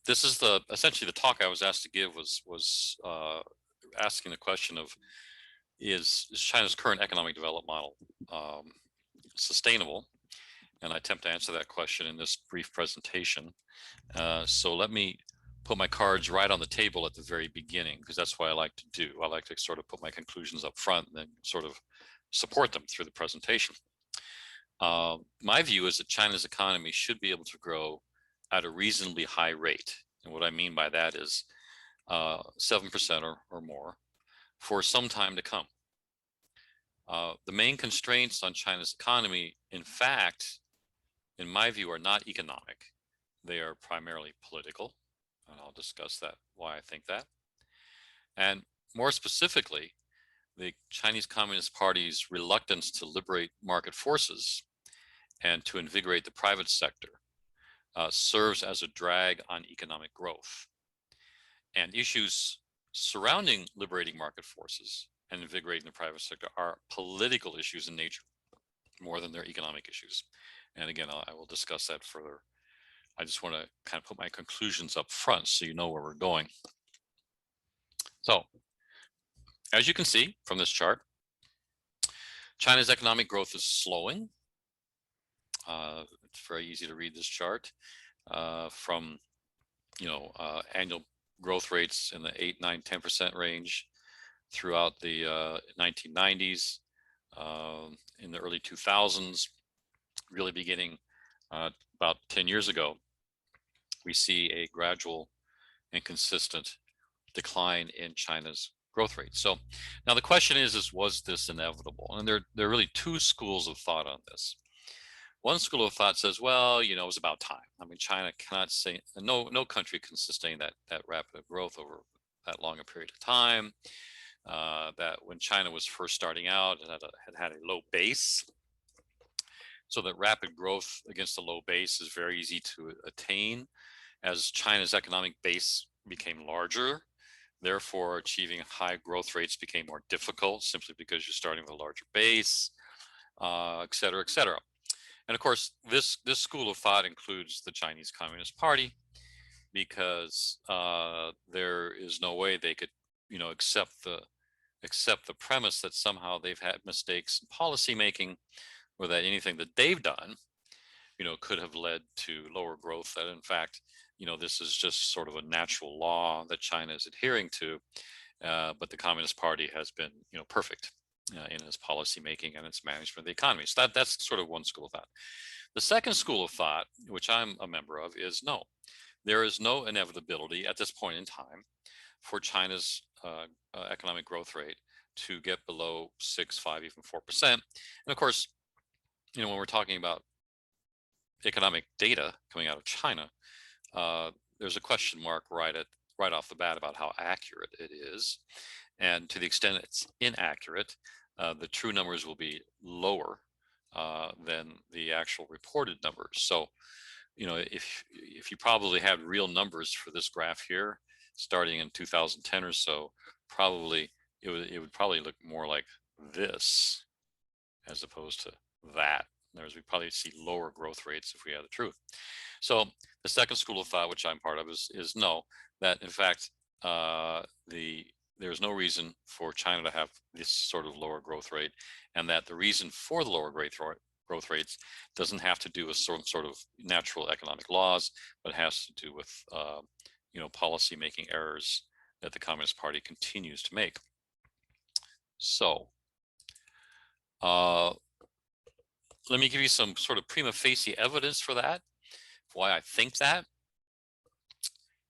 This is essentially the talk I was asked to give was asking the question of is China's current economic development model sustainable? And I attempt to answer that question in this brief presentation. So let me put my cards right on the table at the very beginning, because that's what I like to do. I like to sort of put my conclusions up front and then sort of support them through the presentation. My view is that China's economy should be able to grow at a reasonably high rate. And what I mean by that is 7% or more for some time to come. The main constraints on China's economy, in fact, in my view, are not economic. They are primarily political, and I'll discuss that, why I think that. And more specifically, the Chinese Communist Party's reluctance to liberate market forces and to invigorate the private sector serves as a drag on economic growth. And issues surrounding liberating market forces and invigorating the private sector are political issues in nature more than they're economic issues. And again, I will discuss that further. I just want to kind of put my conclusions up front so you know where we're going. So, as you can see from this chart, China's economic growth is slowing. It's very easy to read this chart from annual growth rates in the 8, 9, 10% range throughout the 1990s, in the early 2000s, really beginning about 10 years ago, we see a gradual and consistent decline in China's growth rate. So now the question is was this inevitable? And there are really two schools of thought on this. One school of thought says, well, it was about time. I mean, China cannot say, no country can sustain that rapid growth over that long a period of time. That when China was first starting out, it had a low base. So that rapid growth against a low base is very easy to attain. As China's economic base became larger, therefore achieving high growth rates became more difficult simply because you're starting with a larger base, et cetera, et cetera. And of course, this school of thought includes the Chinese Communist Party, because there is no way they could, accept the premise that somehow they've had mistakes in policy making, or that anything that they've done, could have led to lower growth. That in fact, this is just sort of a natural law that China is adhering to, but the Communist Party has been, perfect in its policy making and its management of the economy. So that's sort of one school of thought. The second school of thought, which I'm a member of, is no, there is no inevitability at this point in time for China's economic growth rate to get below 6, 5, even 4%. And of course, when we're talking about economic data coming out of China, there's a question mark right off the bat about how accurate it is. And to the extent it's inaccurate, the true numbers will be lower than the actual reported numbers. So, if you probably had real numbers for this graph here, starting in 2010 or so, probably it would probably look more like this as opposed to that. In other words, we probably see lower growth rates if we had the truth. So the second school of thought, which I'm part of, is no, that in fact there's no reason for China to have this sort of lower growth rate, and that the reason for the lower growth rates doesn't have to do with some sort of natural economic laws, but has to do with policy making errors that the Communist Party continues to make. So let me give you some sort of prima facie evidence for that, why I think that.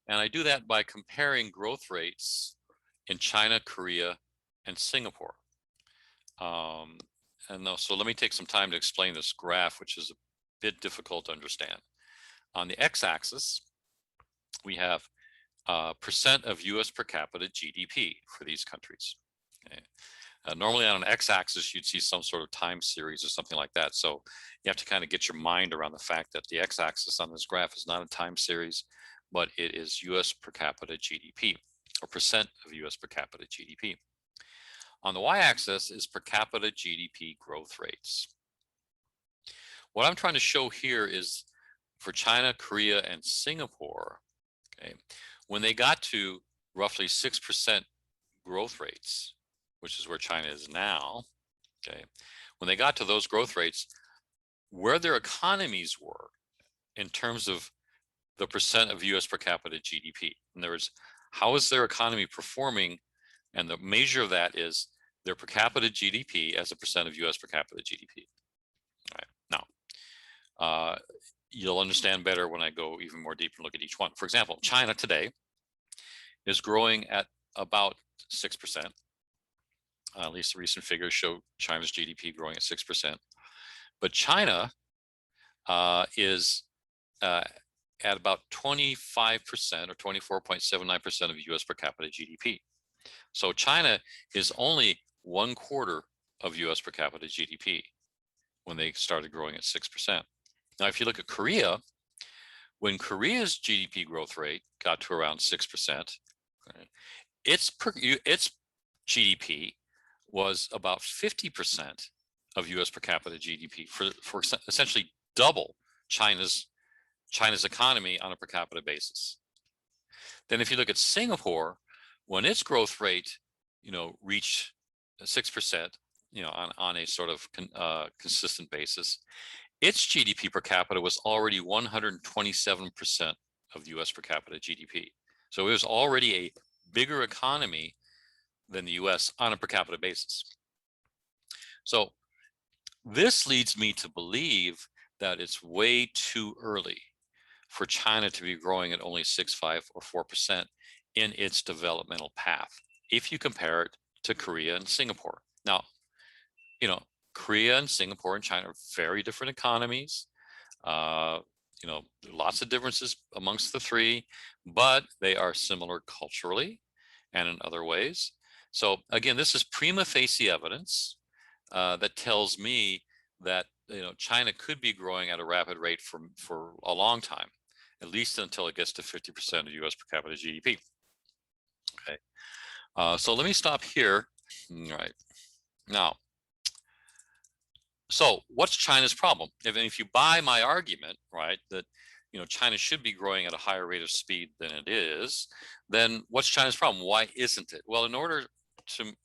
And I do that by comparing growth rates in China, Korea, and Singapore. So let me take some time to explain this graph, which is a bit difficult to understand. On the x-axis, we have percent of US per capita GDP for these countries. Okay. Normally on an x-axis, you'd see some sort of time series or something like that. So you have to kind of get your mind around the fact that the x-axis on this graph is not a time series, but it is US per capita GDP, or percent of US per capita GDP. On the y-axis is per capita GDP growth rates. What I'm trying to show here is for China, Korea, and Singapore, okay, when they got to roughly 6% growth rates, which is where China is now, okay, when they got to those growth rates, where their economies were in terms of the percent of US per capita GDP. In other words, how is their economy performing? And the measure of that is their per capita GDP as a percent of US per capita GDP. All right. Now, you'll understand better when I go even more deep and look at each one. For example, China today is growing at about 6%. At least the recent figures show China's GDP growing at 6%. But China is at about 25% or 24.79% of US per capita GDP. So China is only 1/4 of US per capita GDP when they started growing at 6%. Now, if you look at Korea, when Korea's GDP growth rate got to around 6%, its GDP was about 50% of US per capita GDP, for essentially double China's economy on a per capita basis. Then if you look at Singapore, when its growth rate, reached 6%, on a sort of consistent basis, its GDP per capita was already 127% of the US per capita GDP. So it was already a bigger economy than the US on a per capita basis. So this leads me to believe that it's way too early for China to be growing at only 6, 5, or 4% in its developmental path, if you compare it to Korea and Singapore. Now, Korea and Singapore and China are very different economies. Lots of differences amongst the three, but they are similar culturally and in other ways. So again, this is prima facie evidence that tells me that China could be growing at a rapid rate for a long time, at least until it gets to 50% of US per capita GDP. Okay, so let me stop here. All right, now, so what's China's problem? If you buy my argument, right, that China should be growing at a higher rate of speed than it is, then what's China's problem? Why isn't it? Well, in order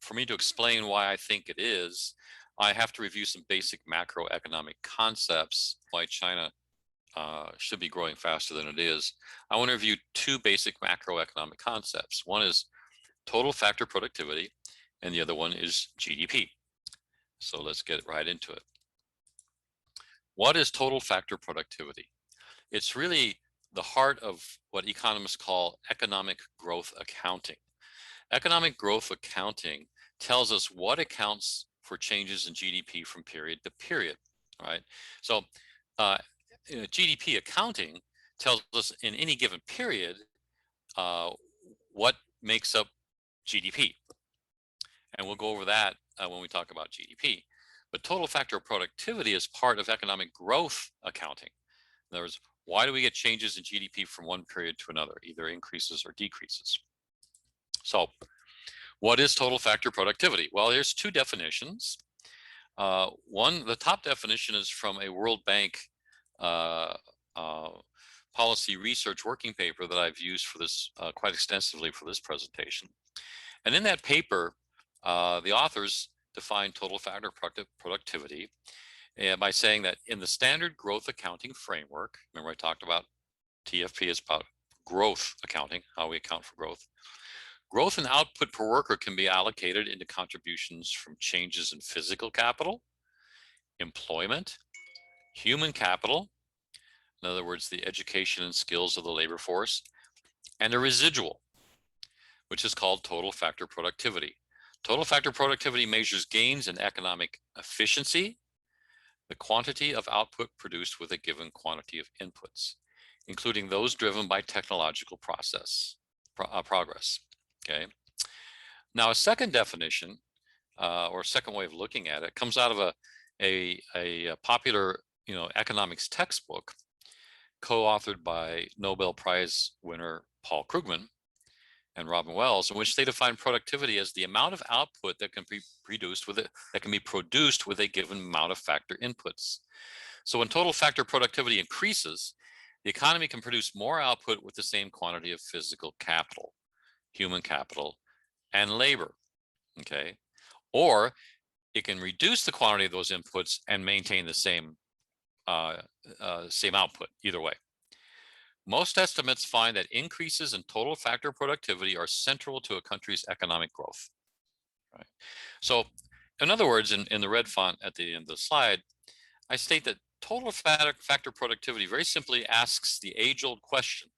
for me to explain why I think it is, I have to review some basic macroeconomic concepts why China should be growing faster than it is. I want to review two basic macroeconomic concepts. One is total factor productivity, and the other one is GDP. So let's get right into it. What is total factor productivity? It's really the heart of what economists call economic growth accounting. Economic growth accounting tells us what accounts for changes in GDP from period to period, right? So GDP accounting tells us in any given period what makes up GDP. And we'll go over that when we talk about GDP. But total factor productivity is part of economic growth accounting. In other words, why do we get changes in GDP from one period to another, either increases or decreases? So what is total factor productivity? Well, there's two definitions. The top definition is from a World Bank policy research working paper that I've used for this quite extensively for this presentation. And in that paper, the authors define total factor productivity by saying that in the standard growth accounting framework, remember I talked about TFP is about growth accounting, how we account for growth. Growth and output per worker can be allocated into contributions from changes in physical capital, employment, human capital, in other words, the education and skills of the labor force, and a residual, which is called total factor productivity. Total factor productivity measures gains in economic efficiency, the quantity of output produced with a given quantity of inputs, including those driven by technological progress. Okay. Now, a second definition, or second way of looking at it, comes out of a popular, economics textbook, co-authored by Nobel Prize winner Paul Krugman and Robin Wells, in which they define productivity as the amount of output that can be produced with a given amount of factor inputs. So when total factor productivity increases, the economy can produce more output with the same quantity of physical capital, human capital, and labor, okay? Or it can reduce the quantity of those inputs and maintain the same output, either way. Most estimates find that increases in total factor productivity are central to a country's economic growth. Right? So, in other words, in the red font at the end of the slide, I state that total factor productivity very simply asks the age-old question: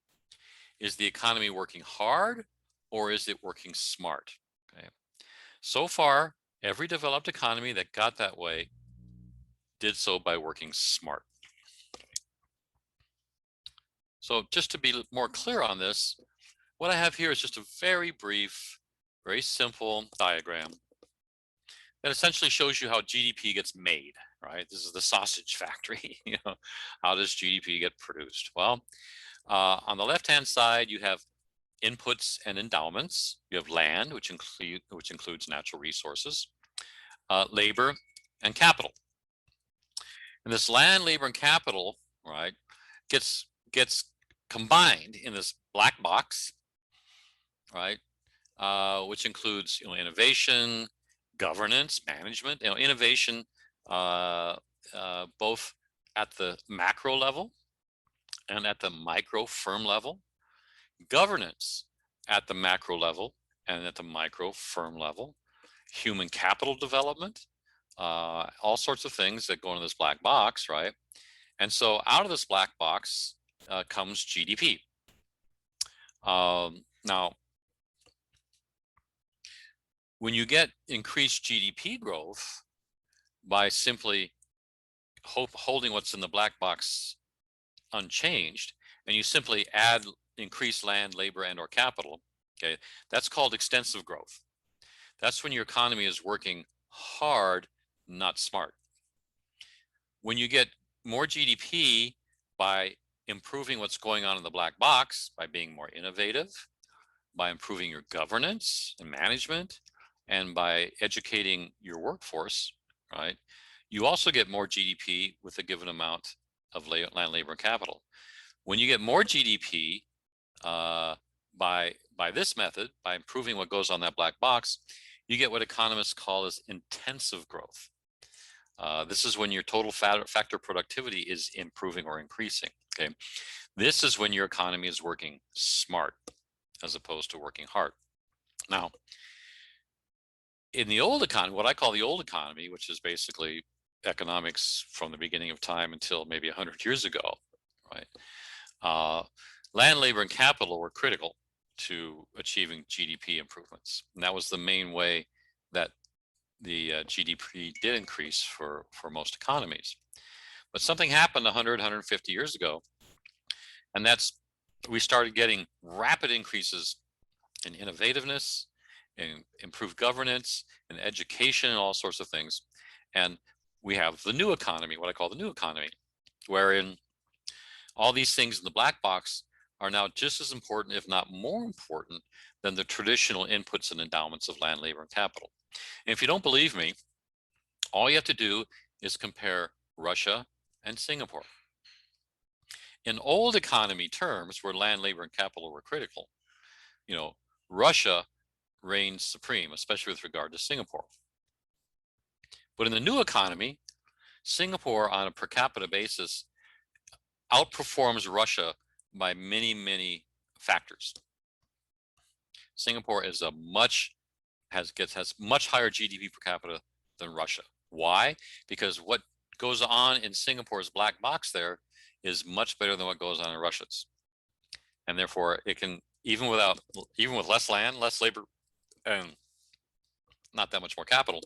is the economy working hard or is it working smart? Okay. So far, every developed economy that got that way did so by working smart. So just to be more clear on this, what I have here is just a very brief, very simple diagram that essentially shows you how GDP gets made, right? This is the sausage factory. How does GDP get produced? Well, on the left-hand side, you have inputs and endowments. You have land, which includes natural resources, labor, and capital. And this land, labor, and capital, right, gets combined in this black box, right, which includes innovation, governance, management. Innovation both at the macro level and at the micro firm level. Governance at the macro level and at the micro firm level. Human capital development, all sorts of things that go into this black box, right? And so out of this black box comes GDP. Now, when you get increased GDP growth by simply holding what's in the black box unchanged, and you simply add increased land, labor, and or capital, okay, that's called extensive growth. That's when your economy is working hard, not smart. When you get more GDP by improving what's going on in the black box, by being more innovative, by improving your governance and management, and by educating your workforce, right, you also get more GDP with a given amount of land, labor, and capital. When you get more GDP by this method, by improving what goes on that black box, you get what economists call as intensive growth. This is when your total factor productivity is improving or increasing. Okay, this is when your economy is working smart as opposed to working hard. Now, in the old economy, what I call the old economy, which is basically economics from the beginning of time until maybe 100 years ago, right? Land, labor, and capital were critical to achieving GDP improvements. And that was the main way that the GDP did increase for most economies. But something happened 100, 150 years ago, and that's we started getting rapid increases in innovativeness, in improved governance, in education, and all sorts of things. And we have the new economy, what I call the new economy, wherein all these things in the black box are now just as important, if not more important, than the traditional inputs and endowments of land, labor, and capital. And if you don't believe me, all you have to do is compare Russia and Singapore. In old economy terms, where land, labor, and capital were critical, Russia reigns supreme, especially with regard to Singapore. But in the new economy, Singapore on a per capita basis outperforms Russia by many, many factors. Singapore is has much higher GDP per capita than Russia. Why? Because what goes on in Singapore's black box there is much better than what goes on in Russia's. And therefore it can, even with less land, less labor, and not that much more capital,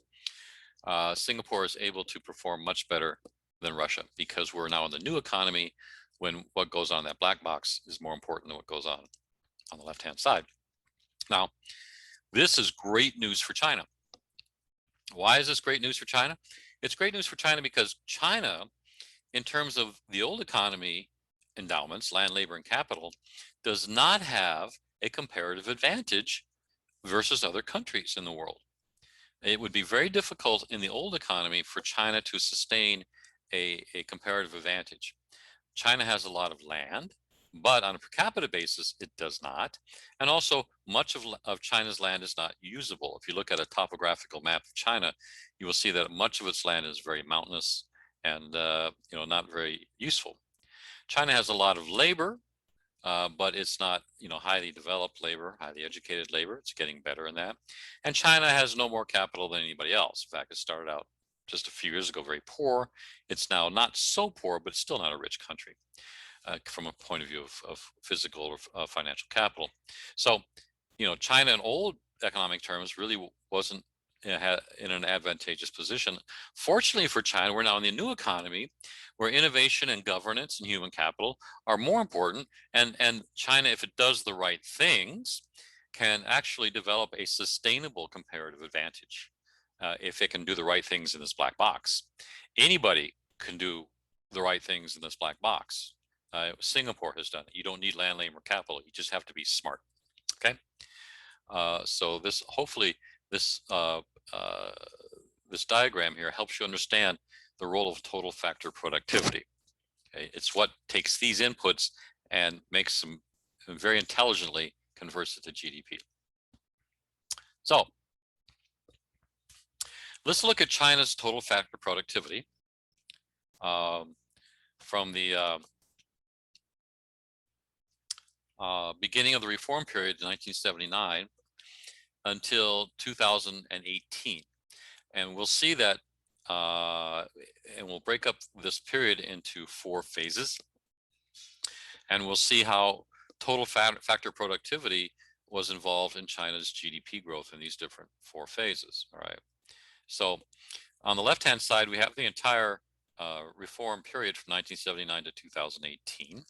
Singapore is able to perform much better than Russia, because we're now in the new economy when what goes on in that black box is more important than what goes on the left-hand side. Now, this is great news for China. Why is this great news for China? It's great news for China because China, in terms of the old economy endowments, land, labor, and capital, does not have a comparative advantage versus other countries in the world. It would be very difficult in the old economy for China to sustain a comparative advantage. China has a lot of land, but on a per capita basis, it does not. And also, much of China's land is not usable. If you look at a topographical map of China, you will see that much of its land is very mountainous and not very useful. China has a lot of labor, but it's not highly developed labor, highly educated labor. It's getting better in that. And China has no more capital than anybody else. In fact, it started out just a few years ago very poor. It's now not so poor, but it's still not a rich country from a point of view of physical or financial capital. So, China in old economic terms really wasn't in an advantageous position. Fortunately for China, we're now in the new economy where innovation and governance and human capital are more important. And China, if it does the right things, can actually develop a sustainable comparative advantage if it can do the right things in this black box. Anybody can do the right things in this black box. Singapore has done it. You don't need land, labor, capital. You just have to be smart. Okay. So this hopefully this this diagram here helps you understand the role of total factor productivity. Okay? It's what takes these inputs and makes them very intelligently converts it to GDP. So let's look at China's total factor productivity from the beginning of the reform period in 1979 until 2018. And we'll see that, and we'll break up this period into 4 phases. And we'll see how total factor productivity was involved in China's GDP growth in these different 4 phases. All right. So on the left-hand side, we have the entire reform period from 1979 to 2018.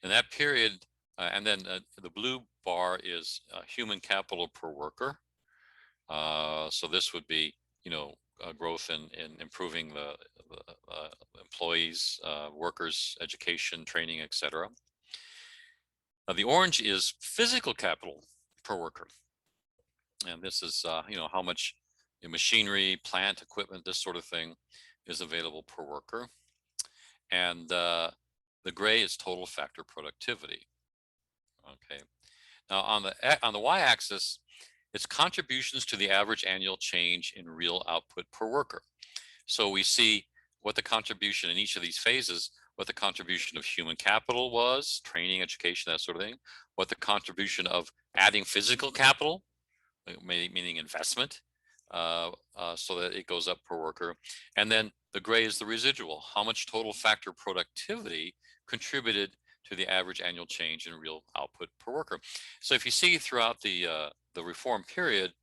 In that period, and then the blue bar is human capital per worker. So this would be, growth in improving the employees, workers, education, training, etc. The orange is physical capital per worker. And this is, how much machinery, plant, equipment, this sort of thing is available per worker. And the gray is total factor productivity. Okay. Now on the y-axis, it's contributions to the average annual change in real output per worker. So we see what the contribution in each of these phases, what the contribution of human capital was, training, education, that sort of thing, what the contribution of adding physical capital, meaning investment, so that it goes up per worker. And then the gray is the residual, how much total factor productivity contributed to the average annual change in real output per worker. So if you see throughout the reform period,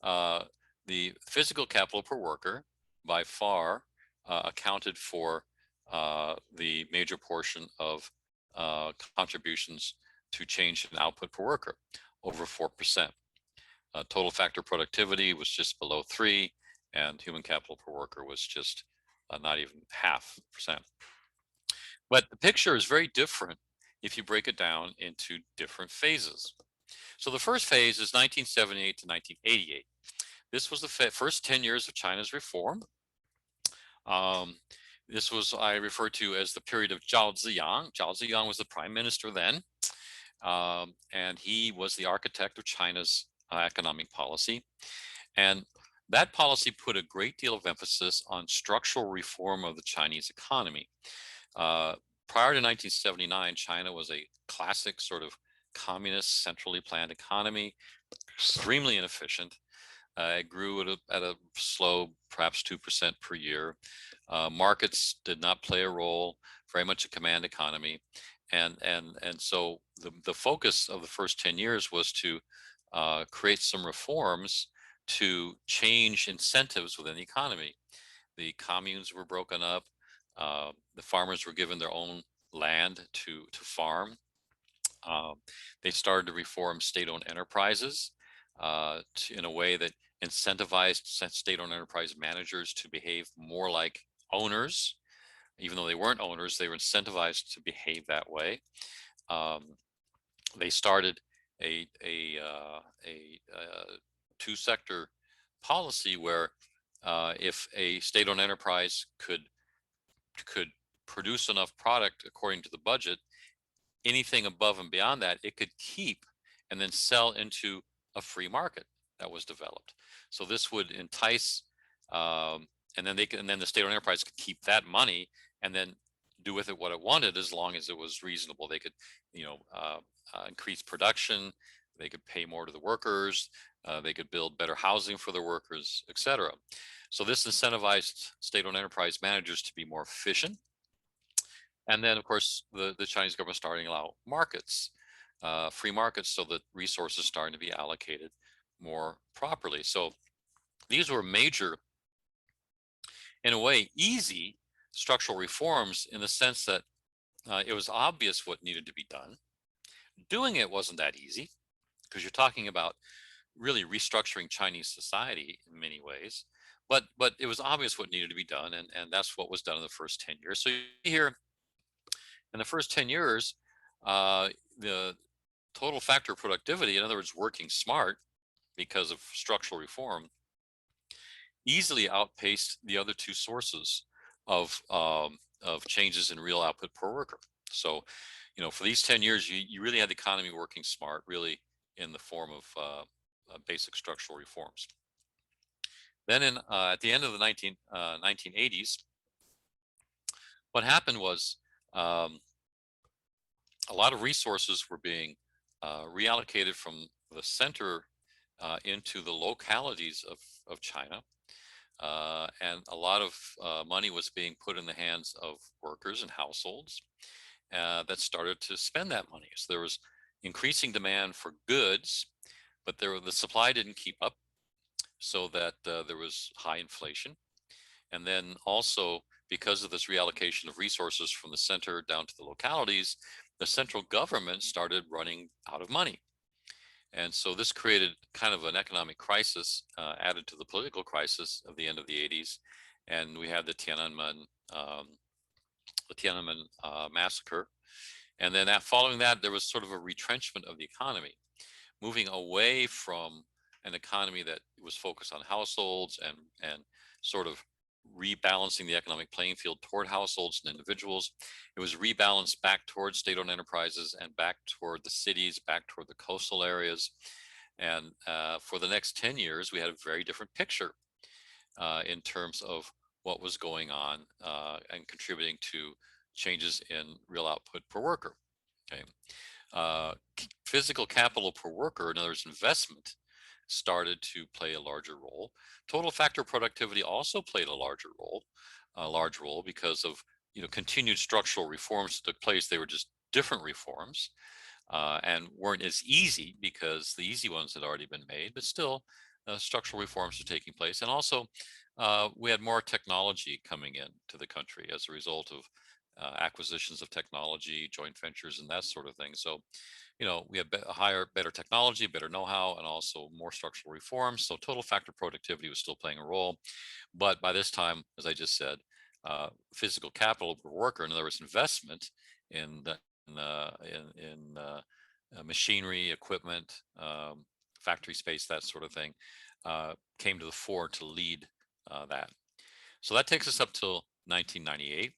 the physical capital per worker by far accounted for the major portion of contributions to change in output per worker, over 4%. Total factor productivity was just below 3, and human capital per worker was just not even 0.5%. But the picture is very different if you break it down into different phases. So the first phase is 1978 to 1988. This was the first 10 years of China's reform. This was, I refer to as the period of Zhao Ziyang. Zhao Ziyang was the prime minister then, and he was the architect of China's economic policy. And that policy put a great deal of emphasis on structural reform of the Chinese economy. Prior to 1979, China was a classic sort of communist, centrally planned economy, extremely inefficient. It grew at a slow, perhaps 2% per year. Markets did not play a role, very much a command economy. And so the focus of the first 10 years was to create some reforms to change incentives within the economy. The communes were broken up. The farmers were given their own land to farm. They started to reform state-owned enterprises in a way that incentivized state-owned enterprise managers to behave more like owners. Even though they weren't owners, they were incentivized to behave that way. They started a two-sector policy where if a state-owned enterprise could produce enough product according to the budget. Anything above and beyond that, it could keep and then sell into a free market that was developed. So this would entice, and then the state-owned enterprise could keep that money and then do with it what it wanted, as long as it was reasonable. They could, increase production. They could pay more to the workers. They could build better housing for the workers, etc. So this incentivized state-owned enterprise managers to be more efficient. And then, of course, the Chinese government starting to allow markets, free markets, so that resources starting to be allocated more properly. So these were major, in a way, easy structural reforms, in the sense that it was obvious what needed to be done. Doing it wasn't that easy, because you're talking about really restructuring Chinese society in many ways. But it was obvious what needed to be done, and that's what was done in the first 10 years. So here, in the first 10 years, the total factor of productivity, in other words, working smart because of structural reform, easily outpaced the other two sources of changes in real output per worker. So, for these 10 years, you really had the economy working smart, really in the form of basic structural reforms. Then at the end of the 1980s, what happened was, a lot of resources were being reallocated from the center into the localities of China. And a lot of money was being put in the hands of workers and households that started to spend that money. So there was increasing demand for goods, but the supply didn't keep up, so that there was high inflation. And then also, because of this reallocation of resources from the center down to the localities, the central government started running out of money. And so this created kind of an economic crisis, added to the political crisis of the end of the 80s. And we had the Tiananmen massacre. And then following that, there was sort of a retrenchment of the economy, moving away from an economy that was focused on households and sort of rebalancing the economic playing field toward households and individuals. It was rebalanced back towards state-owned enterprises and back toward the cities, back toward the coastal areas. And for the next 10 years, we had a very different picture in terms of what was going on and contributing to changes in real output per worker. Okay. Physical capital per worker, in other words, investment, started to play a larger role. Total factor productivity also played a large role because of continued structural reforms that took place. They were just different reforms and weren't as easy, because the easy ones had already been made, but still structural reforms were taking place. And also we had more technology coming in to the country as a result of acquisitions of technology, joint ventures, and that sort of thing. So we have better technology, better know-how, and also more structural reforms. So total factor productivity was still playing a role. But by this time, as I just said, physical capital per worker, in other words, investment in machinery, equipment, factory space, that sort of thing, came to the fore to lead that. So that takes us up till 1998.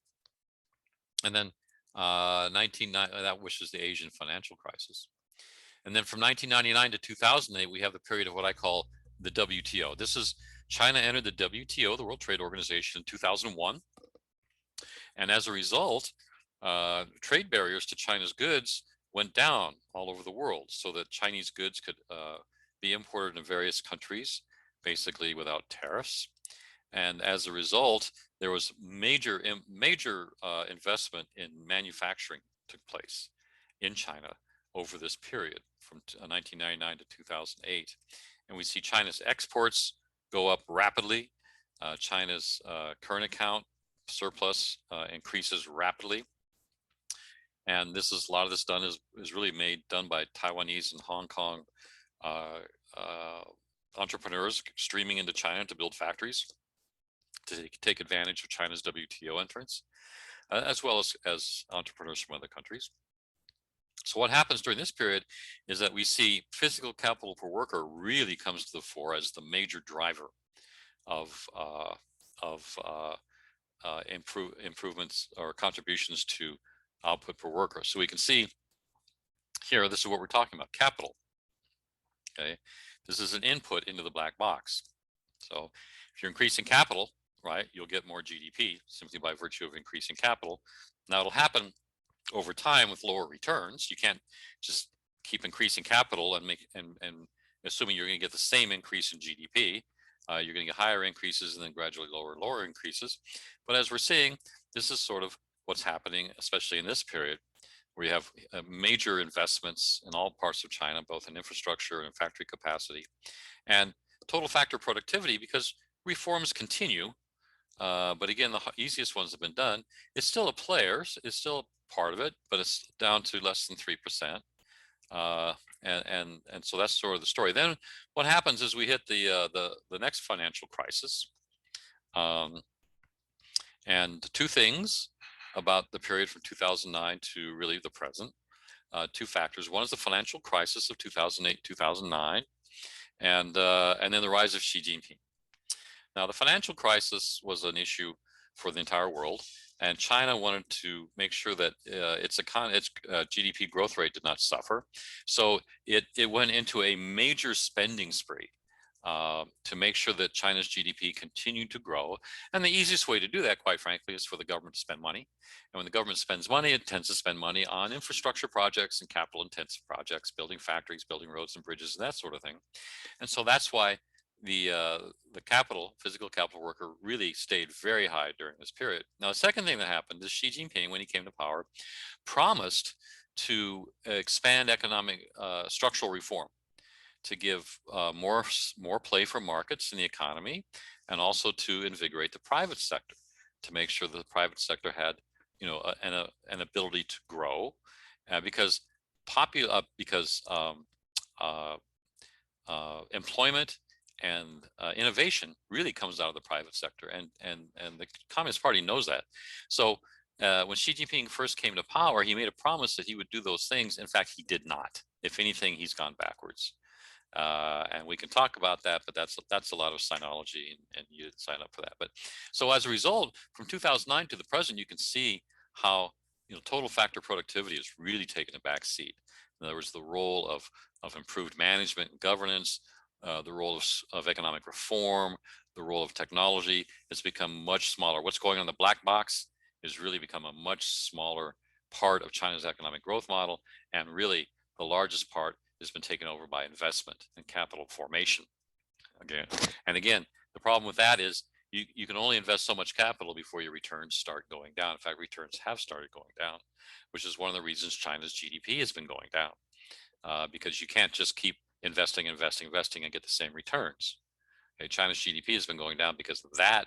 And then that which is the Asian financial crisis. And then from 1999 to 2008, we have the period of what I call the WTO. This is China entered the WTO, the World Trade Organization, in 2001. And as a result, trade barriers to China's goods went down all over the world, so that Chinese goods could be imported in various countries, basically without tariffs. And as a result, there was major investment in manufacturing took place in China over this period from 1999 to 2008. And we see China's exports go up rapidly. China's current account surplus increases rapidly. And this is a lot of this done is really done by Taiwanese and Hong Kong entrepreneurs streaming into China to build factories to take advantage of China's WTO entrance, as well as entrepreneurs from other countries. So what happens during this period is that we see physical capital per worker really comes to the fore as the major driver of improvements or contributions to output per worker. So we can see here, this is what we're talking about, capital. Okay, this is an input into the black box. So if you're increasing capital, right, you'll get more GDP simply by virtue of increasing capital. Now it'll happen over time with lower returns. You can't just keep increasing capital and assuming you're going to get the same increase in GDP. You're going to get higher increases and then gradually lower increases. But as we're seeing, this is sort of what's happening, especially in this period, where you have major investments in all parts of China, both in infrastructure and factory capacity, and total factor productivity, because reforms continue. But again, the easiest ones have been done. It's still a player, it's still part of it, but it's down to less than 3%. And so that's sort of the story. Then what happens is we hit the next financial crisis. And two things about the period from 2009 to really the present. Two factors. One is the financial crisis of 2008, 2009, and then the rise of Xi Jinping. Now, the financial crisis was an issue for the entire world, and China wanted to make sure that its GDP growth rate did not suffer. So it went into a major spending spree to make sure that China's GDP continued to grow. And the easiest way to do that, quite frankly, is for the government to spend money. And when the government spends money, it tends to spend money on infrastructure projects and capital-intensive projects, building factories, building roads and bridges, and that sort of thing. And so that's why the physical capital worker really stayed very high during this period. Now, the second thing that happened is Xi Jinping, when he came to power, promised to expand economic structural reform, to give more play for markets in the economy, and also to invigorate the private sector, to make sure that the private sector had, an ability to grow, because employment and innovation really comes out of the private sector, and the Communist Party knows that. So when Xi Jinping first came to power, he made a promise that he would do those things. In fact, he did not. If anything, he's gone backwards. And we can talk about that, but that's a lot of sinology, and you didn't sign up for that. But so as a result, from 2009 to the present, you can see how total factor productivity has really taken a back seat. In other words, the role of improved management and governance, the role of economic reform, the role of technology has become much smaller. What's going on in the black box has really become a much smaller part of China's economic growth model, and really the largest part has been taken over by investment and capital formation. Again, the problem with that is you can only invest so much capital before your returns start going down. In fact, returns have started going down, which is one of the reasons China's GDP has been going down, because you can't just keep investing and get the same returns. Okay, China's GDP has been going down because that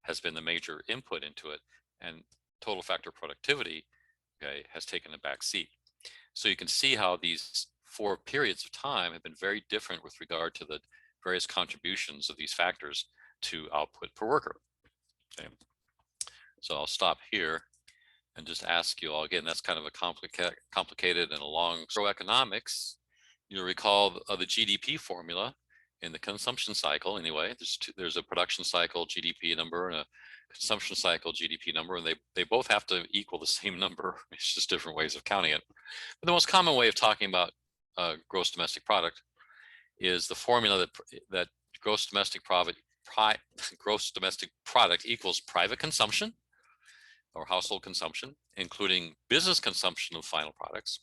has been the major input into it, and total factor productivity, okay, has taken a back seat. So you can see how these 4 periods of time have been very different with regard to the various contributions of these factors to output per worker. Okay. So I'll stop here and just ask you all, again, that's kind of a complicated and a long economics. You'll recall the GDP formula in the consumption cycle. Anyway, there's a production cycle GDP number and a consumption cycle GDP number, and they both have to equal the same number. It's just different ways of counting it. But the most common way of talking about gross domestic product is the formula that gross domestic product equals private consumption or household consumption, including business consumption of final products,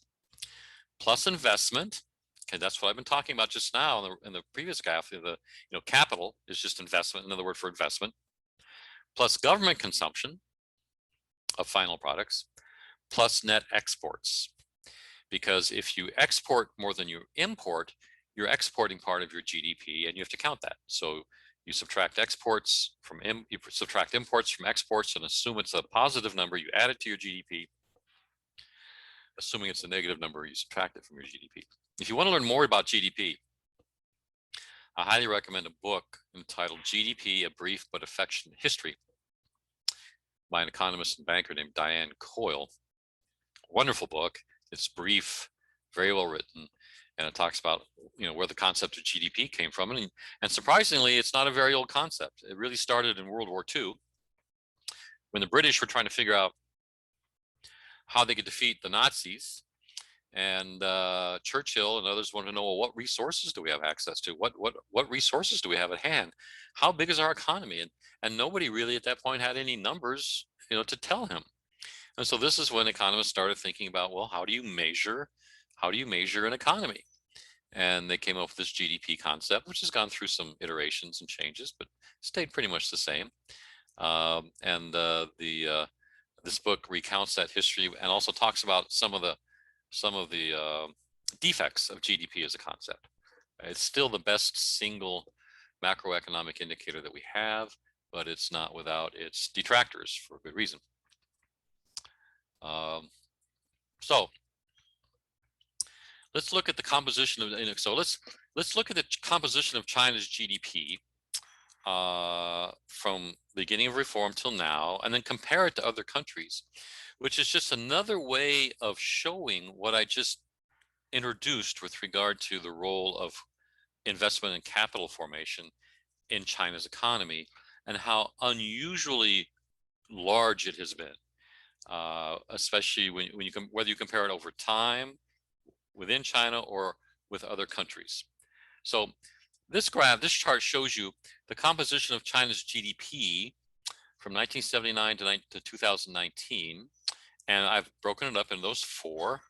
plus investment. Okay, that's what I've been talking about just now in the previous graph. Capital is just investment, another word for investment, plus government consumption of final products, plus net exports. Because if you export more than you import, you're exporting part of your GDP, and you have to count that. So you subtract imports from exports and assume it's a positive number. You add it to your GDP. Assuming it's a negative number, you subtract it from your GDP. If you want to learn more about GDP, I highly recommend a book entitled GDP, A Brief but Affectionate History by an economist and banker named Diane Coyle. Wonderful book. It's brief, very well written, and it talks about where the concept of GDP came from. And surprisingly, it's not a very old concept. It really started in World War II when the British were trying to figure out how they could defeat the Nazis. And Churchill and others wanted to know, well, what resources do we have access to? What resources do we have at hand? How big is our economy? And nobody really at that point had any numbers, to tell him. And so this is when economists started thinking about, well, how do you measure an economy? And they came up with this GDP concept, which has gone through some iterations and changes, but stayed pretty much the same. This book recounts that history and also talks about some of the defects of GDP as a concept. It's still the best single macroeconomic indicator that we have, but it's not without its detractors for good reason. So let's look at the composition of, let's look at the composition of China's GDP from the beginning of reform till now, and then compare it to other countries, which is just another way of showing what I just introduced with regard to the role of investment and capital formation in China's economy and how unusually large it has been, especially whether you compare it over time within China or with other countries. So this chart shows you the composition of China's GDP from 1979 to 2019. And I've broken it up in those four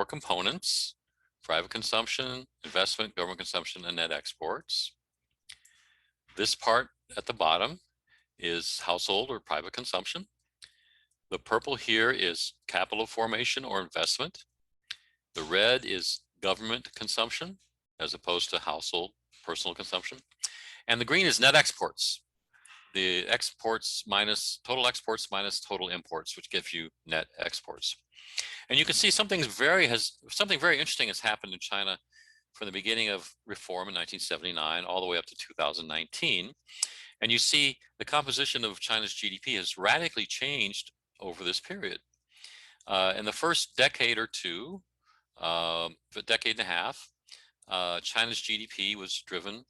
components: private consumption, investment, government consumption, and net exports. This part at the bottom is household or private consumption. The purple here is capital formation or investment. The red is government consumption as opposed to household personal consumption. And the green is net exports. The total exports minus total imports, which gives you net exports. And you can see something very interesting has happened in China from the beginning of reform in 1979 all the way up to 2019. And you see the composition of China's GDP has radically changed over this period. In the first decade or two, a decade and a half, China's GDP was driven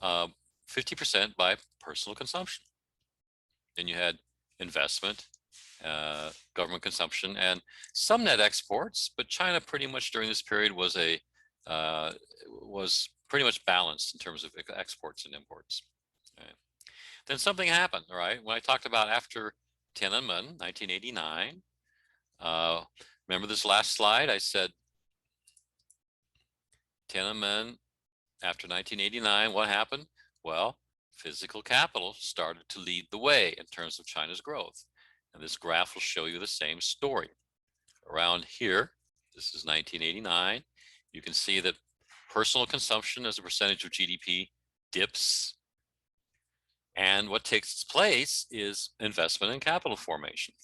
50% by personal consumption. Then you had investment, government consumption, and some net exports. But China pretty much during this period was pretty much balanced in terms of exports and imports. Okay. Then something happened, all right? When I talked about after Tiananmen, 1989, remember this last slide? I said Tiananmen, after 1989, what happened? Well, physical capital started to lead the way in terms of China's growth. And this graph will show you the same story. Around here, this is 1989, you can see that personal consumption as a percentage of GDP dips. And what takes its place is investment and capital formation,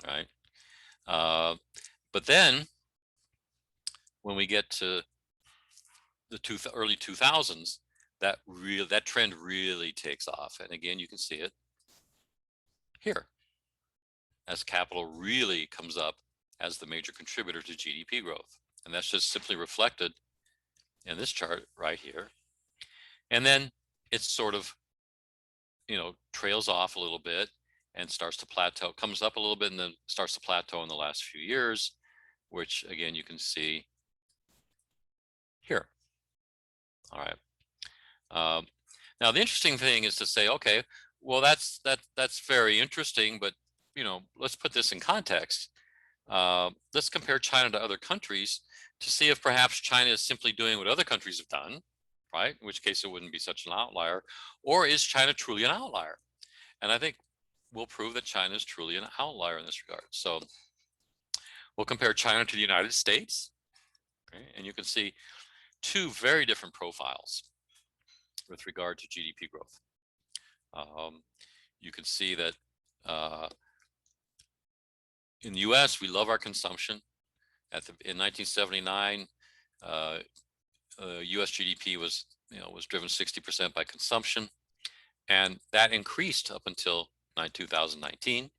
right? But then when we get to the early 2000s, that trend really takes off. And again, you can see it here as capital really comes up as the major contributor to GDP growth. And that's just simply reflected in this chart right here. And then it's sort of, trails off a little bit and starts to plateau, comes up a little bit and then starts to plateau in the last few years, which again, you can see here. All right. Now the interesting thing is to say, okay, well, that's very interesting, but let's put this in context. Let's compare China to other countries to see if perhaps China is simply doing what other countries have done, right? In which case it wouldn't be such an outlier, or is China truly an outlier? And I think we'll prove that China is truly an outlier in this regard. So we'll compare China to the United States, okay? And you can see two very different profiles with regard to GDP growth. You can see that in the US, we love our consumption. In 1979, US GDP was driven 60% by consumption, and that increased up until 2019.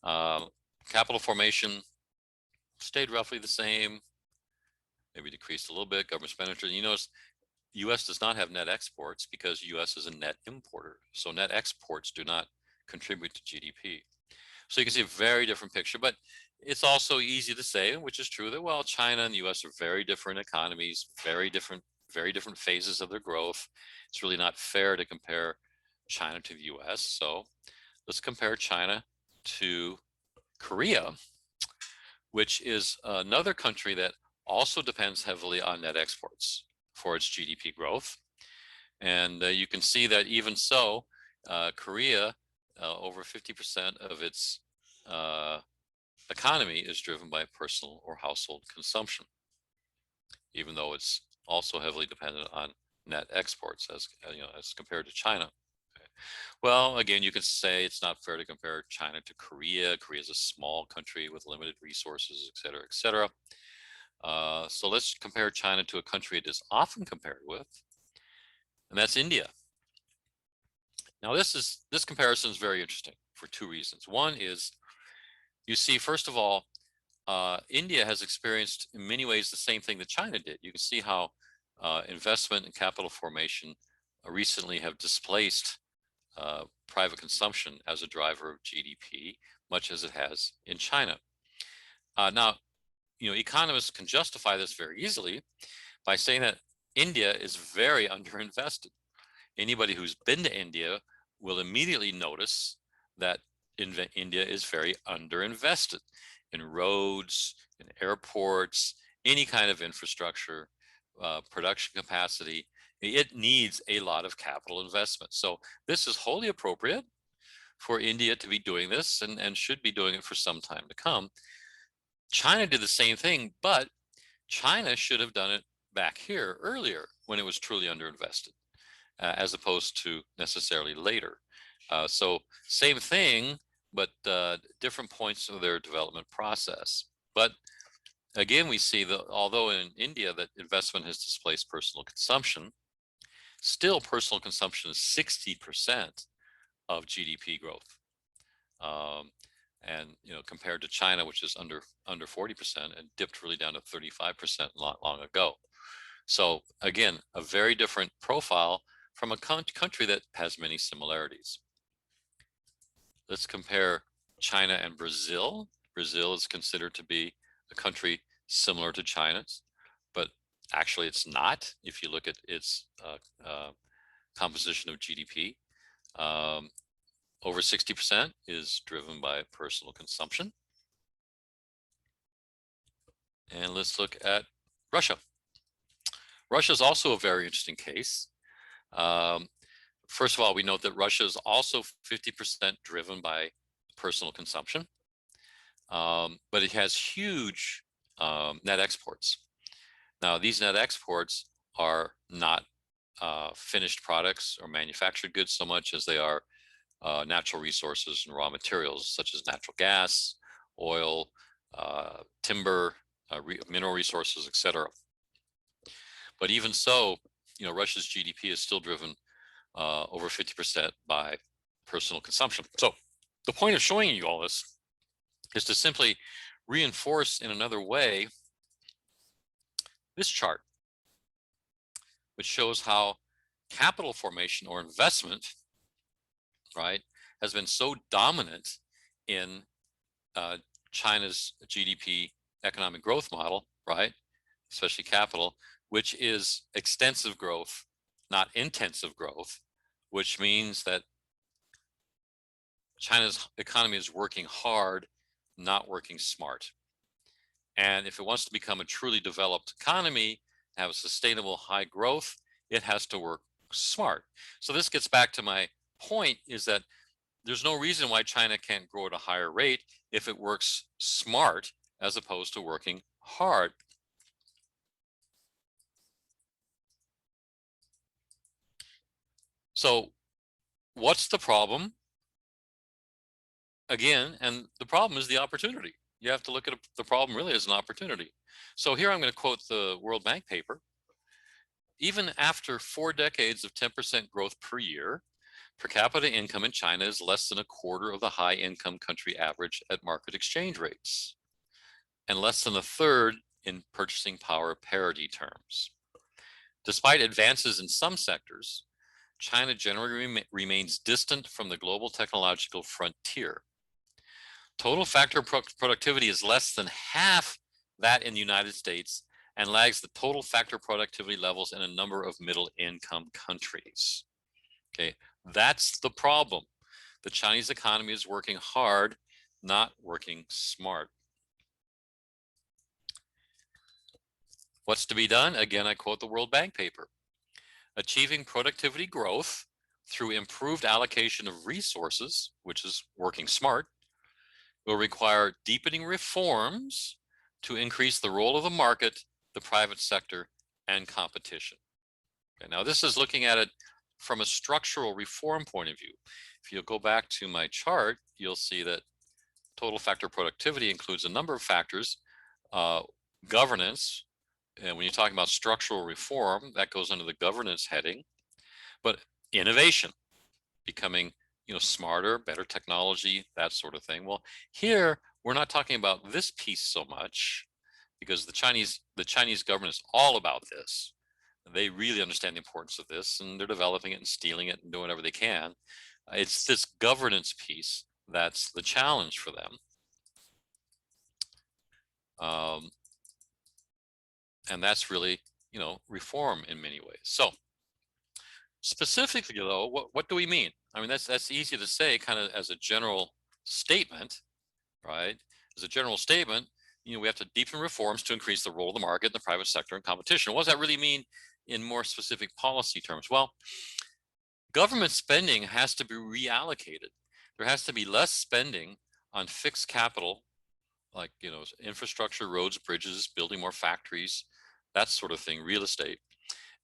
Capital formation stayed roughly the same, maybe decreased a little bit. Government expenditure, you notice US does not have net exports because US is a net importer. So net exports do not contribute to GDP. So you can see a very different picture, but it's also easy to say, which is true, that, well, China and the US are very different economies, very different phases of their growth. It's really not fair to compare China to the US. So let's compare China to Korea, which is another country that also depends heavily on net exports for its GDP growth. And you can see that even so, Korea, over 50% of its economy is driven by personal or household consumption, even though it's also heavily dependent on net exports as as compared to China. Okay. Well, again, you could say it's not fair to compare China to Korea. Korea is a small country with limited resources, et cetera, et cetera. So let's compare China to a country it is often compared with, and that's India. Now, this comparison is very interesting for two reasons. One is, you see, first of all, India has experienced in many ways the same thing that China did. You can see how investment and capital formation recently have displaced private consumption as a driver of GDP, much as it has in China. Now, economists can justify this very easily by saying that India is very underinvested. Anybody who's been to India will immediately notice that India is very underinvested in roads, in airports, any kind of infrastructure, production capacity. It needs a lot of capital investment. So this is wholly appropriate for India to be doing this, and should be doing it for some time to come. China did the same thing, but China should have done it back here earlier when it was truly underinvested, as opposed to necessarily later. So same thing, but different points of their development process. But again, we see that although in India that investment has displaced personal consumption, still personal consumption is 60% of GDP growth. And compared to China, which is under 40% and dipped really down to 35% not long ago. So again, a very different profile from a country that has many similarities. Let's compare China and Brazil. Brazil is considered to be a country similar to China's, but actually it's not if you look at its composition of GDP. Over 60% is driven by personal consumption. And let's look at Russia. Russia is also a very interesting case. First of all, we note that Russia is also 50% driven by personal consumption, but it has huge net exports. Now, these net exports are not finished products or manufactured goods so much as they are natural resources and raw materials, such as natural gas, oil, timber, mineral resources, etc. But even so, Russia's GDP is still driven over 50% by personal consumption. So the point of showing you all this is to simply reinforce in another way this chart, which shows how capital formation or investment, right, has been so dominant in China's GDP economic growth model, right, especially capital, which is extensive growth, not intensive growth, which means that China's economy is working hard, not working smart. And if it wants to become a truly developed economy, have a sustainable high growth, it has to work smart. So this gets back to my point, is that there's no reason why China can't grow at a higher rate if it works smart as opposed to working hard. So what's the problem? Again, and the problem is the opportunity. You have to look at the problem really as an opportunity. So here I'm going to quote the World Bank paper. Even after 4 decades of 10% growth per year, per capita income in China is less than a quarter of the high income country average at market exchange rates, and less than a third in purchasing power parity terms. Despite advances in some sectors, China generally remains distant from the global technological frontier. Total factor productivity is less than half that in the United States and lags the total factor productivity levels in a number of middle income countries. Okay, that's the problem. The Chinese economy is working hard, not working smart. What's to be done? Again, I quote the World Bank paper. Achieving productivity growth through improved allocation of resources, which is working smart, will require deepening reforms to increase the role of the market, the private sector, and competition. Okay, now this is looking at it from a structural reform point of view. If you go back to my chart, you'll see that total factor productivity includes a number of factors. Governance, and when you're talking about structural reform, that goes under the governance heading. But innovation, becoming smarter, better technology, that sort of thing. Well, here we're not talking about this piece so much because the Chinese government is all about this. They really understand the importance of this, and they're developing it and stealing it and doing whatever they can. It's this governance piece that's the challenge for them. And that's really, reform in many ways. So specifically though, what do we mean? I mean, that's easy to say kind of as a general statement, right? As a general statement, we have to deepen reforms to increase the role of the market, the private sector, and competition. What does that really mean in more specific policy terms? Well, government spending has to be reallocated. There has to be less spending on fixed capital, like infrastructure, roads, bridges, building more factories, that sort of thing, real estate.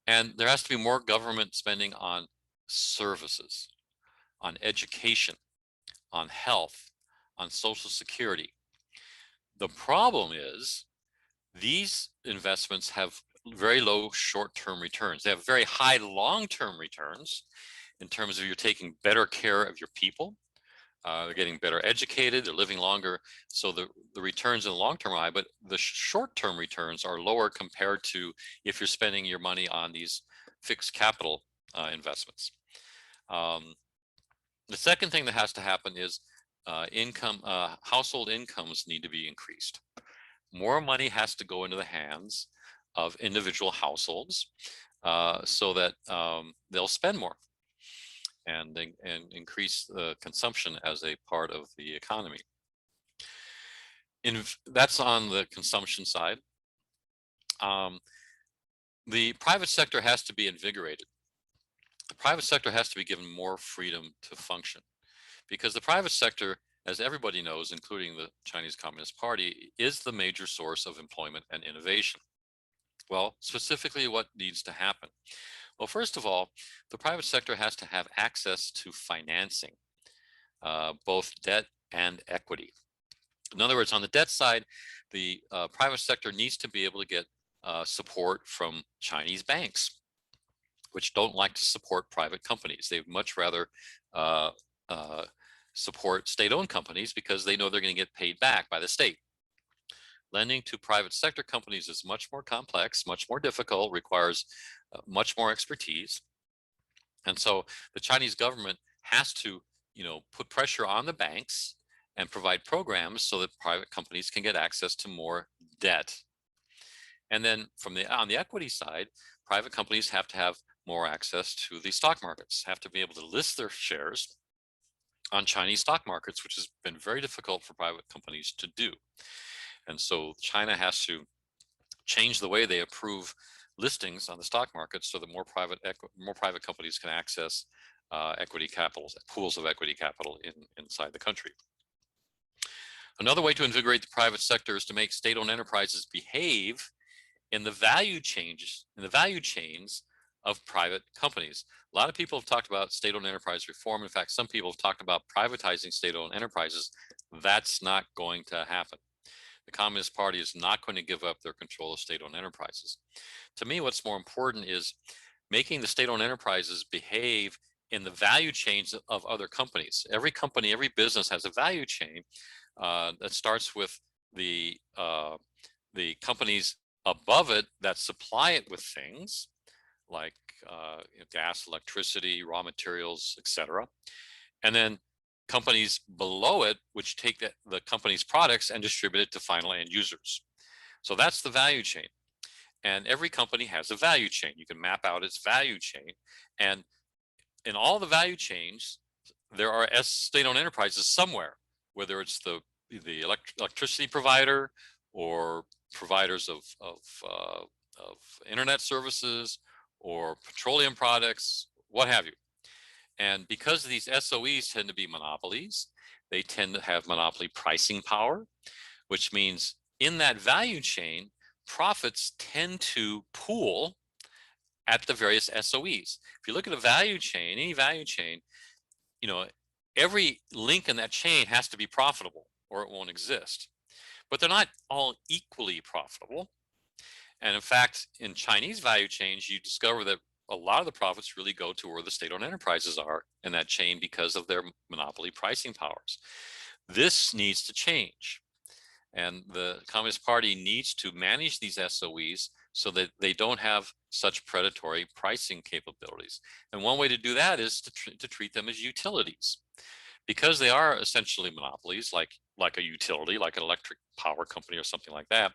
And there has to be more government spending on services, on education, on health, on social security. The problem is these investments have very low short-term returns. They have very high long-term returns in terms of you're taking better care of your people. They're getting better educated, they're living longer. So the returns in the long term are high, but the short-term returns are lower compared to if you're spending your money on these fixed capital investments. The second thing that has to happen is household incomes need to be increased. More money has to go into the hands of individual households so that they'll spend more and increase the consumption as a part of the economy. That's on the consumption side. The private sector has to be invigorated. The private sector has to be given more freedom to function because the private sector, as everybody knows, including the Chinese Communist Party, is the major source of employment and innovation. Well, specifically what needs to happen? Well, first of all, the private sector has to have access to financing, both debt and equity. In other words, on the debt side, the private sector needs to be able to get support from Chinese banks, which don't like to support private companies. They'd much rather support state-owned companies because they know they're going to get paid back by the state. Lending to private sector companies is much more complex, much more difficult, requires much more expertise. And so the Chinese government has to, put pressure on the banks and provide programs so that private companies can get access to more debt. And then on the equity side, private companies have to have more access to the stock markets, have to be able to list their shares on Chinese stock markets, which has been very difficult for private companies to do. And so China has to change the way they approve listings on the stock market so that more private companies can access equity capital, pools of equity capital inside the country. Another way to invigorate the private sector is to make state-owned enterprises behave in the value chains of private companies. A lot of people have talked about state-owned enterprise reform. In fact, some people have talked about privatizing state-owned enterprises. That's not going to happen. The Communist Party is not going to give up their control of state-owned enterprises. To me, what's more important is making the state-owned enterprises behave in the value chains of other companies. Every company, every business has a value chain that starts with the companies above it that supply it with things, like gas, electricity, raw materials, etc. And then companies below it, which take the company's products and distribute it to final end users. So that's the value chain. And every company has a value chain. You can map out its value chain. And in all the value chains, there are state-owned enterprises somewhere, whether it's the electricity provider or providers of internet services or petroleum products, what have you. And because these SOEs tend to be monopolies, they tend to have monopoly pricing power, which means in that value chain, profits tend to pool at the various SOEs. If you look at a value chain, any value chain, you know, every link in that chain has to be profitable or it won't exist. But they're not all equally profitable. And in fact, in Chinese value chains, you discover that a lot of the profits really go to where the state-owned enterprises are in that chain because of their monopoly pricing powers. This needs to change. And the Communist Party needs to manage these SOEs so that they don't have such predatory pricing capabilities. And one way to do that is to treat them as utilities. Because they are essentially monopolies, like a utility, like an electric power company or something like that,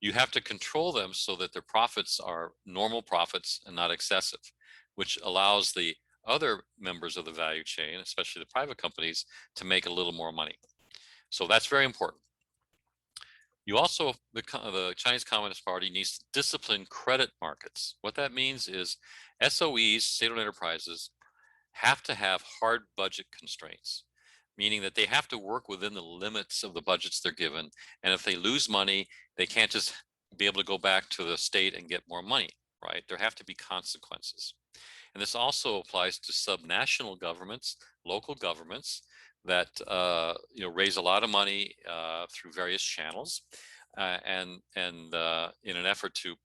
you have to control them so that their profits are normal profits and not excessive, which allows the other members of the value chain, especially the private companies, to make a little more money. So that's very important. You also, the Chinese Communist Party needs to discipline credit markets. What that means is SOEs, state-owned enterprises, have to have hard budget constraints, meaning that they have to work within the limits of the budgets they're given. And if they lose money, they can't just be able to go back to the state and get more money, right? There have to be consequences. And this also applies to subnational governments, local governments that raise a lot of money through various channels, and in an effort to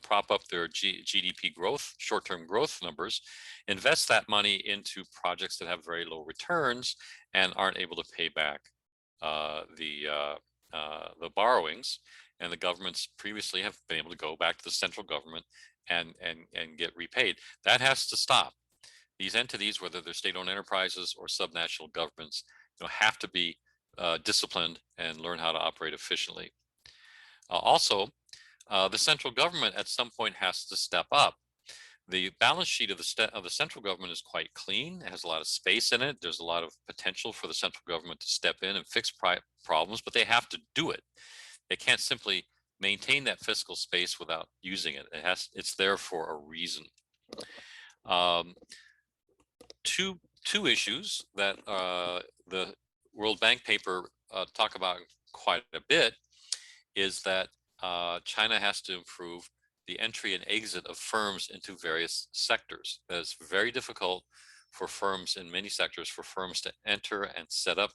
prop up their GDP growth, short-term growth numbers, invest that money into projects that have very low returns and aren't able to pay back the borrowings. And the governments previously have been able to go back to the central government and get repaid. That has to stop. These entities, whether they're state-owned enterprises or subnational governments, have to be disciplined and learn how to operate efficiently. Also, the central government at some point has to step up. The balance sheet of the central government is quite clean. It has a lot of space in it. There's a lot of potential for the central government to step in and fix problems, but they have to do it. They can't simply maintain that fiscal space without using it. It's there for a reason. Two issues that the World Bank paper talk about quite a bit is that China has to improve the entry and exit of firms into various sectors. That is very difficult for firms in many sectors, for firms to enter and set up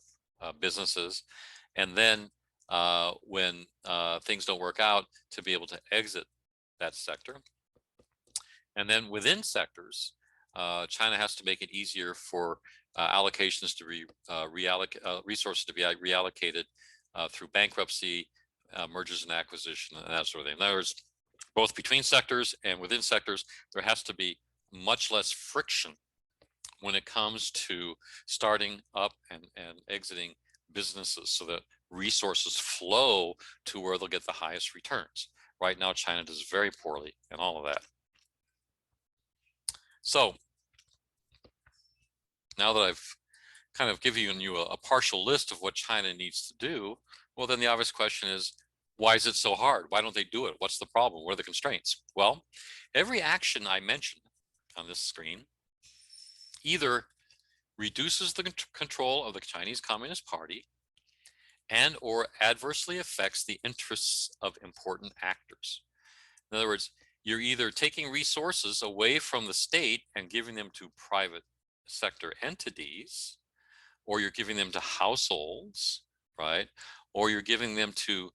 businesses, and then when things don't work out, to be able to exit that sector. And then within sectors, China has to make it easier for allocations to resources to be reallocated through bankruptcy, mergers and acquisition, and that sort of thing. In other words, both between sectors and within sectors, there has to be much less friction when it comes to starting up and exiting businesses, so that resources flow to where they'll get the highest returns. Right now, China does very poorly in all of that. So now that I've kind of given you a partial list of what China needs to do, well, then the obvious question is, why is it so hard? Why don't they do it? What's the problem? What are the constraints? Well, every action I mentioned on this screen either reduces the control of the Chinese Communist Party and or adversely affects the interests of important actors. In other words, you're either taking resources away from the state and giving them to private sector entities, or you're giving them to households, right? Or you're giving them to,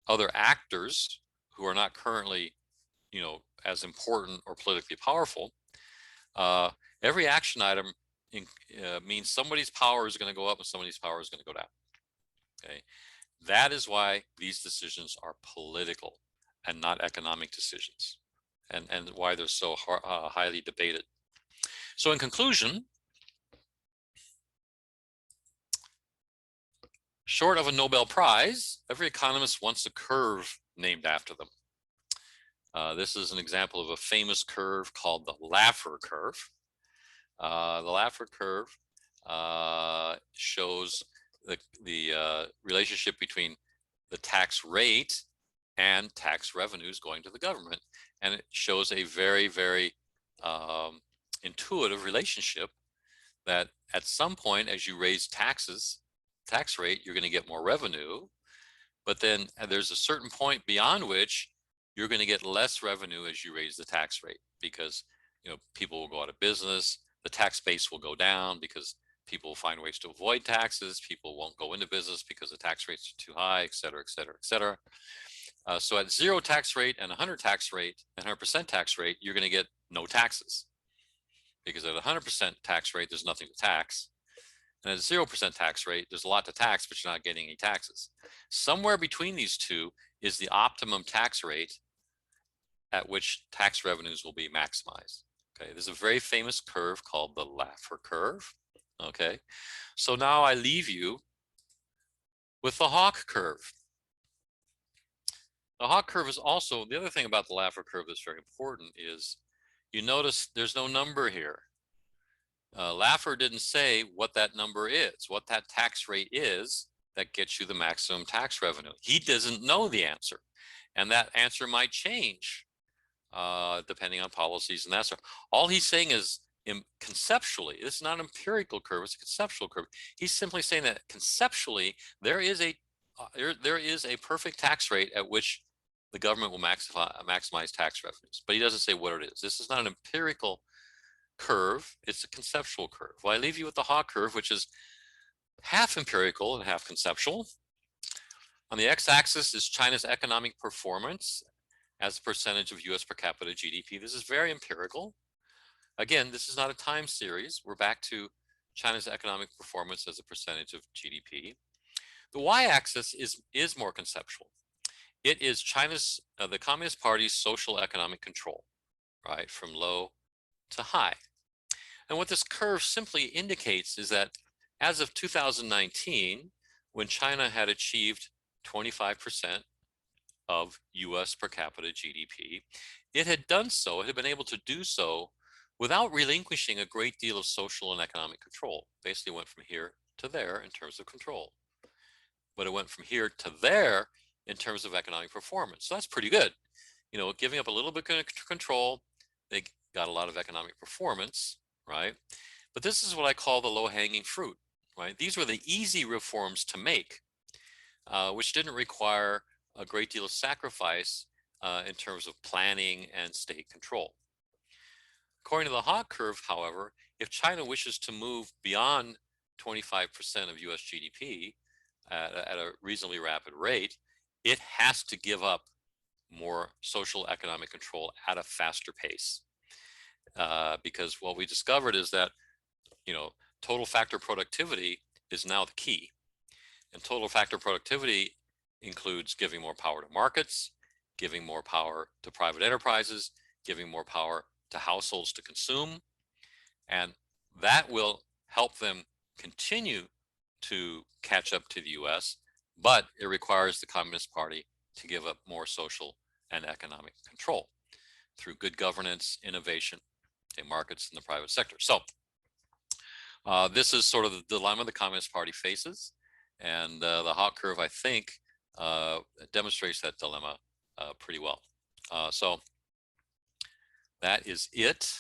other actors who are not currently, as important or politically powerful. Every action item means somebody's power is going to go up and somebody's power is going to go down. Okay, that is why these decisions are political and not economic decisions. and why they're so highly debated. So in conclusion, short of a Nobel Prize, every economist wants a curve named after them. This is an example of a famous curve called the Laffer curve. The Laffer curve shows the relationship between the tax rate and tax revenues going to the government. And it shows a very, very intuitive relationship that at some point, as you raise tax rate, you're going to get more revenue. But then there's a certain point beyond which you're going to get less revenue as you raise the tax rate, because people will go out of business, the tax base will go down because people will find ways to avoid taxes, people won't go into business because the tax rates are too high, et cetera, et cetera, et cetera. So at 0 tax rate and 100% tax rate, you're going to get no taxes, because at 100% tax rate, there's nothing to tax. And at 0% tax rate, there's a lot to tax, but you're not getting any taxes. Somewhere between these two is the optimum tax rate at which tax revenues will be maximized. Okay, there's a very famous curve called the Laffer curve. Okay, so now I leave you with the Hawke curve. The Hawke curve is also, the other thing about the Laffer curve that's very important is you notice there's no number here. Laffer didn't say what that number is, what that tax rate is that gets you the maximum tax revenue. He doesn't know the answer, and that answer might change depending on policies and that sort. All he's saying is conceptually, this is not an empirical curve, it's a conceptual curve. He's simply saying that conceptually there is a perfect tax rate at which the government will maximize tax revenues, but he doesn't say what it is. This is not an empirical curve, it's a conceptual curve. Well, I leave you with the Hawke curve, which is half empirical and half conceptual. On the x-axis is China's economic performance as a percentage of US per capita GDP. This is very empirical. Again, this is not a time series. We're back to China's economic performance as a percentage of GDP. The y-axis is more conceptual. It is China's, the Communist Party's social economic control, right, from low to high. And what this curve simply indicates is that as of 2019, when China had achieved 25% of US per capita GDP, it had done so, it had been able to do so without relinquishing a great deal of social and economic control. Basically went from here to there in terms of control. But it went from here to there in terms of economic performance. So that's pretty good. Giving up a little bit of control, they got a lot of economic performance, right? But this is what I call the low-hanging fruit, right? These were the easy reforms to make, which didn't require a great deal of sacrifice in terms of planning and state control. According to the Hawke curve, however, if China wishes to move beyond 25% of US GDP at a reasonably rapid rate, it has to give up more social economic control at a faster pace. Because what we discovered is that, total factor productivity is now the key. And total factor productivity includes giving more power to markets, giving more power to private enterprises, giving more power to households to consume. And that will help them continue to catch up to the US, but it requires the Communist Party to give up more social and economic control through good governance, innovation, markets in the private sector. So this is sort of the dilemma the Communist Party faces, and the Hawke curve, I think, demonstrates that dilemma pretty well. So that is it.